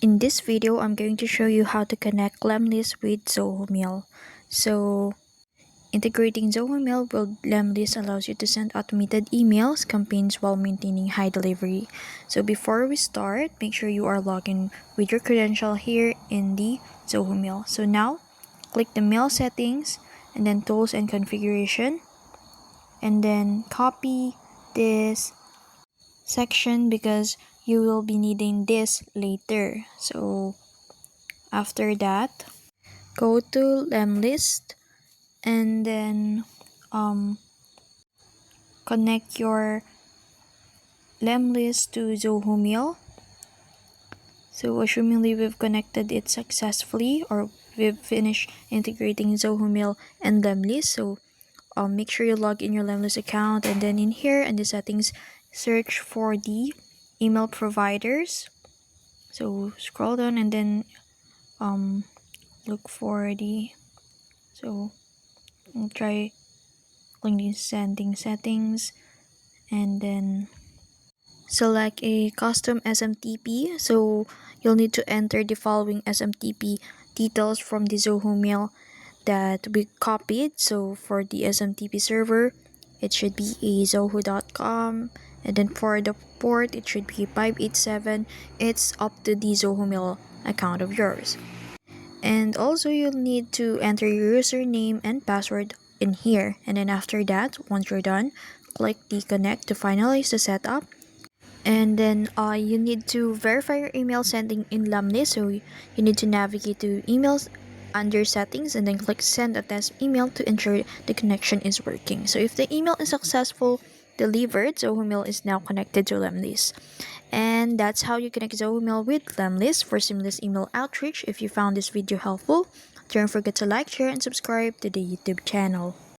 In this video, I'm going to show you how to connect Lemlist with Zoho Mail. So, integrating Zoho Mail with Lemlist allows you to send automated emails, campaigns while maintaining high delivery. So before we start, make sure you are logged in with your credential here in the Zoho Mail. So now, click the Mail settings and then Tools and Configuration, and then copy this section because you will be needing this later. So after that, go to Lemlist and then connect your Lemlist to Zoho Mail. So assumingly we've connected it successfully, or we've finished integrating Zoho Mail and Lemlist. So make sure you log in your Lemlist account, and then in here in the settings, search for the email providers. So scroll down and then look for the, so I'll try clicking sending settings and then select a custom SMTP. So you'll need to enter the following SMTP details from the Zoho Mail that we copied. So for the SMTP server, it should be a zoho.com, and then for the port, it should be 587. It's up to the Zoho Mail account of yours. And also you'll need to enter your username and password in here, and then after that, once you're done, click the connect to finalize the setup. And then you need to verify your email sending in Lemlist. So you need to navigate to emails under settings and then click send a test email to ensure the connection is working. So if the email is successful delivered, Zoho Mail is now connected to Lemlist. And that's how you connect Zoho Mail with Lemlist for seamless email outreach. If you found this video helpful, don't forget to like, share, and subscribe to the YouTube channel.